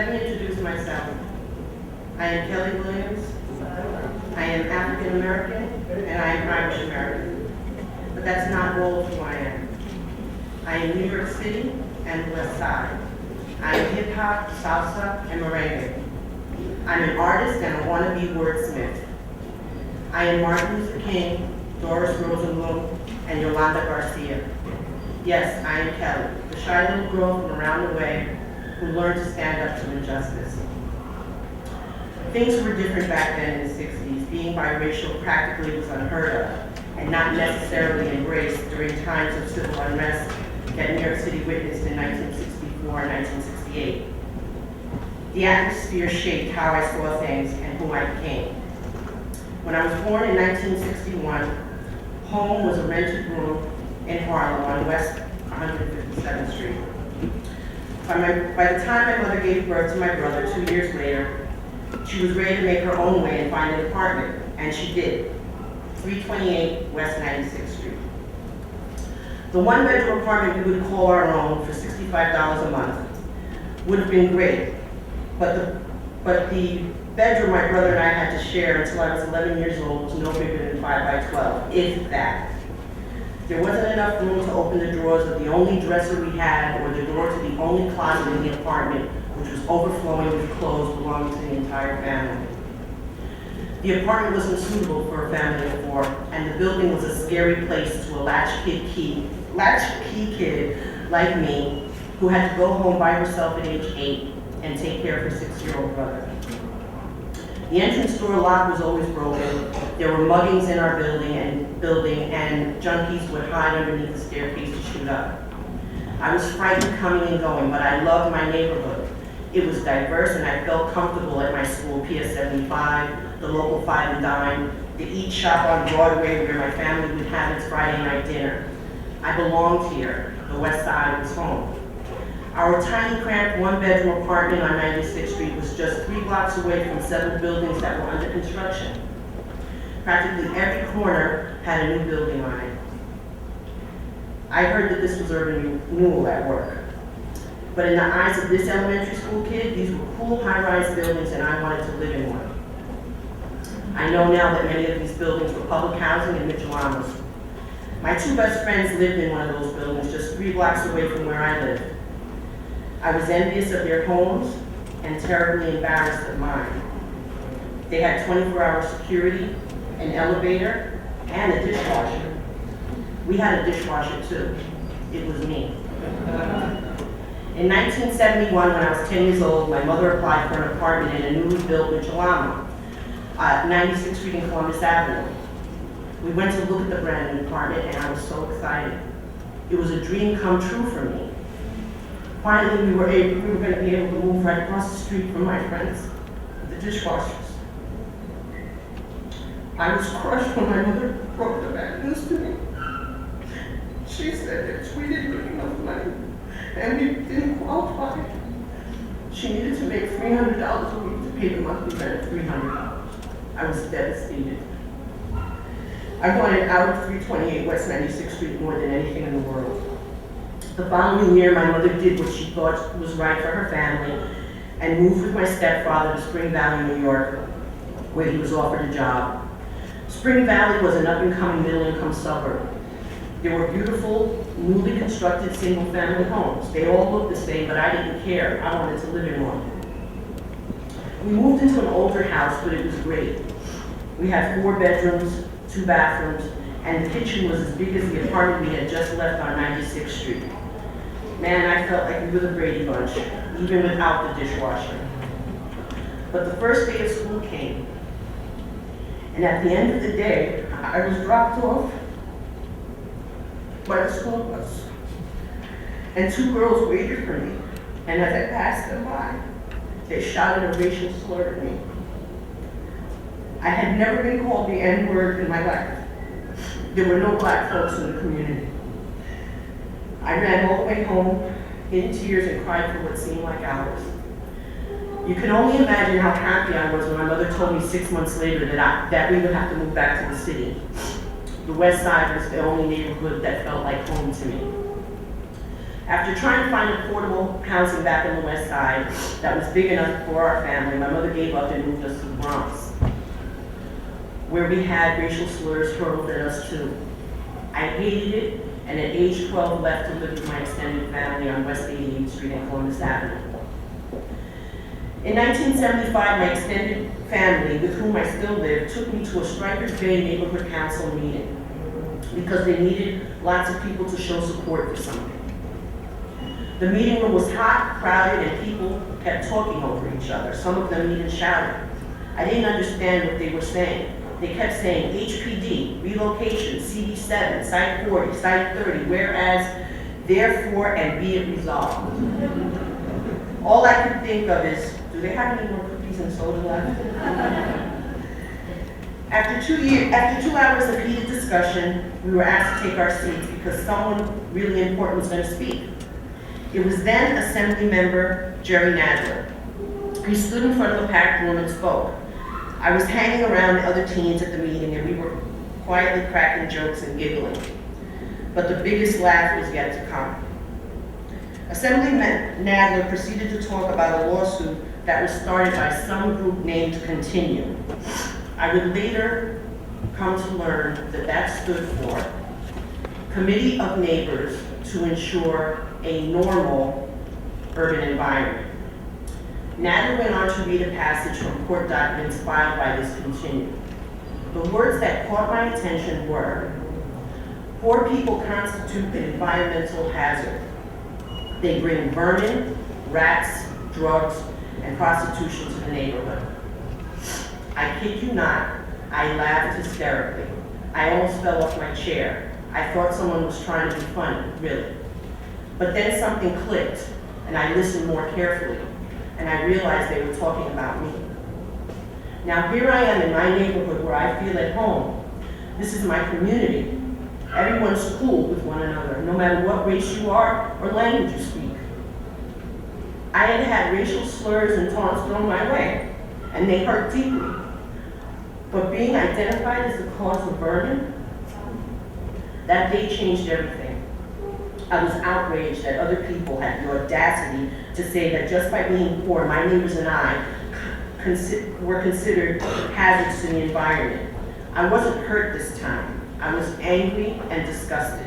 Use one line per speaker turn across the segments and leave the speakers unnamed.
Let me introduce myself. I am Kelley Williams. I am African American and I am Irish American. But that's not all of who I am. I am New York City and West Side. I am hip hop, salsa, and merengue. I'm an artist and a wannabe wordsmith. I am Martin Luther King, Doris Rosenblum, and Yolanda Garcia. Yes, I am Kelley, the shy little girl from around the way who learned to stand up to injustice. Things were different back then in the 60s. Being biracial practically was unheard of and not necessarily embraced during times of civil unrest that New York City witnessed in 1964 and 1968. The atmosphere shaped how I saw things and who I became. When I was born in 1961, home was a rented room in Harlem on West 157th Street. By the time my mother gave birth to my brother 2 years later, she was ready to make her own way and find an apartment, and she did. 328 West 96th Street. The one-bedroom apartment we would call our own for $65 a month would have been great, but the bedroom my brother and I had to share until I was 11 years old was no bigger than 5 by 12, if that. There wasn't enough room to open the drawers of the only dresser we had or the door to the only closet in the apartment, which was overflowing with clothes belonging to the entire family. The apartment wasn't suitable for a family of 4, and the building was a scary place to a latchkey kid like me, who had to go home by herself at age 8 and take care of her 6-year-old brother. The entrance door lock was always broken. There were muggings in our building, and junkies would hide underneath the staircase to shoot up. I was frightened coming and going, but I loved my neighborhood. It was diverse, and I felt comfortable at my school, PS 75, the local 5 and Dime, the Eat Shop on Broadway where my family would have its Friday night dinner. I belonged here. The West Side was home. Our tiny, cramped, one-bedroom apartment on 96th Street was just 3 blocks away from 7 buildings that were under construction. Practically every corner had a new building on it. I heard that this was urban renewal at work. But in the eyes of this elementary school kid, these were cool high-rise buildings and I wanted to live in one. I know now that many of these buildings were public housing and Mitchell-Amos. My 2 best friends lived in one of those buildings just 3 blocks away from where I lived. I was envious of their homes and terribly embarrassed of mine. They had 24-hour security, an elevator, and a dishwasher. We had a dishwasher too. It was me. In 1971, when I was 10 years old, my mother applied for an apartment in a newly built Mitchell-Amos, 96th Street and Columbus Avenue. We went to look at the brand new apartment and I was so excited. It was a dream come true for me. Finally, we were going to be able to move right across the street from my friends, the dishwashers. I was crushed when my mother broke the bad news to me. She said that we didn't make enough money and we didn't qualify. She needed to make $300 a week to pay the monthly rent of $300. I was devastated. I wanted out of 328 West 96th Street more than anything in the world. The following year, my mother did what she thought was right for her family and moved with my stepfather to Spring Valley, New York, where he was offered a job. Spring Valley was an up-and-coming middle-income suburb. There were beautiful, newly constructed single-family homes. They all looked the same, but I didn't care. I wanted to live in one. We moved into an older house, but it was great. We had 4 bedrooms, 2 bathrooms, and the kitchen was as big as the apartment we had just left on 96th Street. Man, I felt like we were the Brady Bunch, even without the dishwasher. But the first day of school came, and at the end of the day, I was dropped off by the school bus, and 2 girls waited for me, and as I passed them by, they shouted a racial slur at me. I had never been called the N-word in my life. There were no black folks in the community. I ran all the way home in tears and cried for what seemed like hours. You can only imagine how happy I was when my mother told me 6 months later that we would have to move back to the city. The West Side was the only neighborhood that felt like home to me. After trying to find affordable housing back on the west side that was big enough for our family, my mother gave up and moved us to the Bronx, where we had racial slurs hurled at us too. I hated it, and at age 12 left to live with my extended family on West 88th Street and Columbus Avenue. In 1975, my extended family, with whom I still live, took me to a Strycker Bay Neighborhood Council meeting because they needed lots of people to show support for something. The meeting room was hot, crowded, and people kept talking over each other. Some of them even shouted. I didn't understand what they were saying. They kept saying HPD, relocation, CD7, Site 40, Site 30, whereas, therefore, and be it resolved. All I could think of is, do they have any more cookies and soda left? After 2 hours of heated discussion, we were asked to take our seats because someone really important was going to speak. It was then Assembly Member Jerry Nadler. He stood in front of a packed room and spoke. I was hanging around the other teens at the meeting and we were quietly cracking jokes and giggling. But the biggest laugh was yet to come. Assemblyman Nadler proceeded to talk about a lawsuit that was started by some group named Continue. I would later come to learn that that stood for Committee of Neighbors to Ensure a Normal Urban Environment. Nadler went on to read a passage from court documents filed by this Continue. The words that caught my attention were, poor people constitute an environmental hazard. They bring vermin, rats, drugs, and prostitution to the neighborhood. I kid you not, I laughed hysterically. I almost fell off my chair. I thought someone was trying to be funny, really. But then something clicked, and I listened more carefully, and I realized they were talking about me. Now here I am in my neighborhood where I feel at home. This is my community. Everyone's cool with one another, no matter what race you are or language you speak. I had had racial slurs and taunts thrown my way, and they hurt deeply. But being identified as the cause of vermin, that day changed everything. I was outraged that other people had the audacity to say that just by being poor, my neighbors and I were considered hazards to the environment. I wasn't hurt this time. I was angry and disgusted.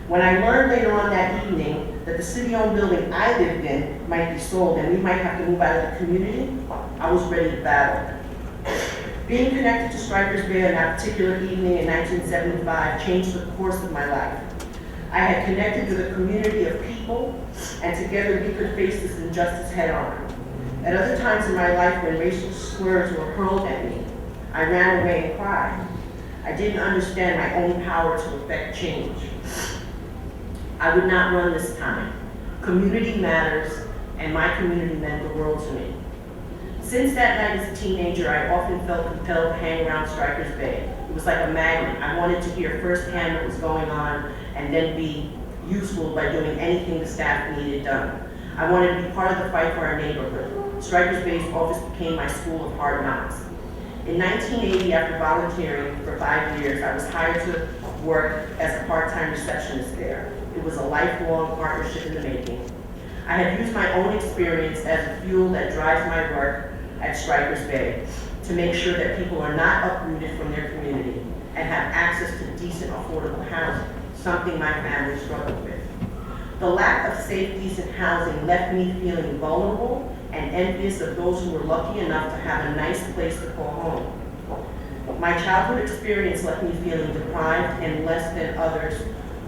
When I learned later on that evening that the city-owned building I lived in might be sold and we might have to move out of the community, I was ready to battle. Being connected to Strycker's Bay on that particular evening in 1975 changed the course of my life. I had connected with a community of people, and together we could face this injustice head on. At other times in my life when racial slurs were hurled at me, I ran away and cried. I didn't understand my own power to effect change. I would not run this time. Community matters, and my community meant the world to me. Since that night as a teenager, I often felt compelled to hang around Strycker's Bay. It was like a magnet. I wanted to hear firsthand what was going on and then be useful by doing anything the staff needed done. I wanted to be part of the fight for our neighborhood. Strycker's Bay's office became my school of hard knocks. In 1980, after volunteering for 5 years, I was hired to work as a part-time receptionist there. It was a lifelong partnership in the making. I have used my own experience as a fuel that drives my work at Strycker's Bay to make sure that people are not uprooted from their community and have access to decent, affordable housing, something my family struggled with. The lack of safe, decent housing left me feeling vulnerable and envious of those who were lucky enough to have a nice place to call home. My childhood experience left me feeling deprived and less than others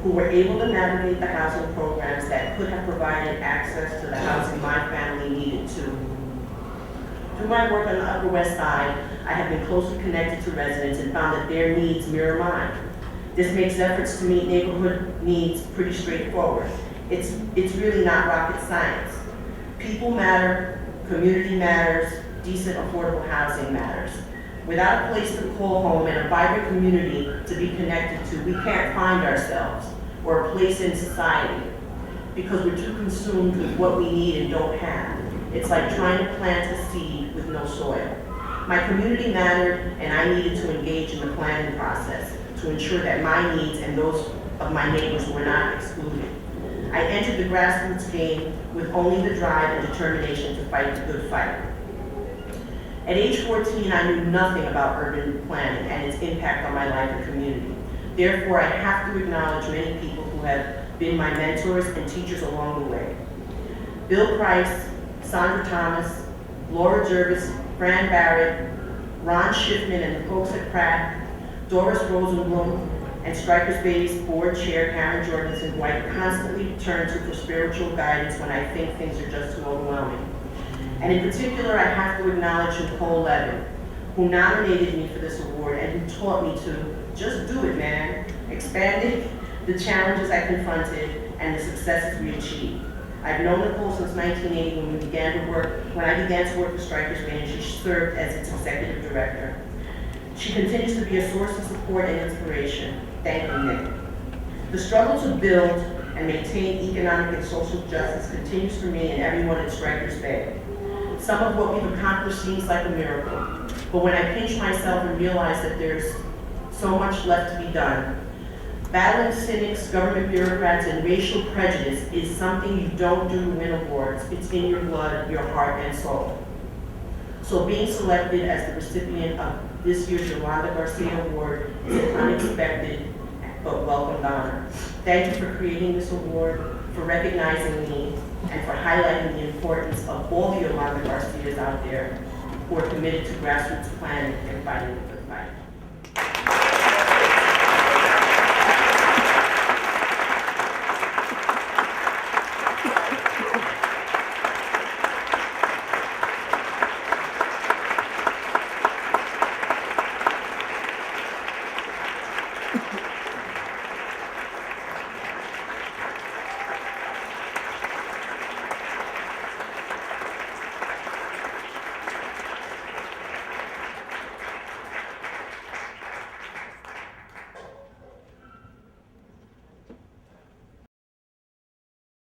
who were able to navigate the housing programs that could have provided access to the housing my family needed to. Through my work on the Upper West Side, I have been closely connected to residents and found that their needs mirror mine. This makes efforts to meet neighborhood needs pretty straightforward. It's really not rocket science. People matter, community matters, decent, affordable housing matters. Without a place to call home and a vibrant community to be connected to, we can't find ourselves or a place in society because we're too consumed with what we need and don't have. It's like trying to plant a seed with no soil. My community mattered, and I needed to engage in the planning process to ensure that my needs and those of my neighbors were not excluded. I entered the grassroots game with only the drive and determination to fight the good fight. At age 14, I knew nothing about urban planning and its impact on my life and community. Therefore, I have to acknowledge many people who have been my mentors and teachers along the way. Bill Price, Sandra Thomas, Laura Jervis, Fran Barrett, Ron Schiffman and the folks at Pratt, Doris Rosenblum, and Strycker's Bay's board chair Karen Jorgensen, who I constantly turn to for spiritual guidance when I think things are just too overwhelming. And in particular, I have to acknowledge Nicole Levin, who nominated me for this award and who taught me to just do it, man, expanding the challenges I confronted and the successes we achieved. I've known Nicole since 1980 when I began to work for Strycker's Bay, and she served as its executive director. She continues to be a source of support and inspiration. Thank you, Nick. The struggle to build and maintain economic and social justice continues for me and everyone at Strycker's Bay. Some of what we've accomplished seems like a miracle, but when I pinch myself and realize that there's so much left to be done, battling cynics, government bureaucrats, and racial prejudice is something you don't do to win awards. It's in your blood, your heart, and soul. So being selected as the recipient of this year's Yolanda Garcia Award is an unexpected but welcomed honor. Thank you for creating this award, for recognizing me, and for highlighting the importance of all the Yolanda Garcias out there who are committed to grassroots planning and fighting the good fight.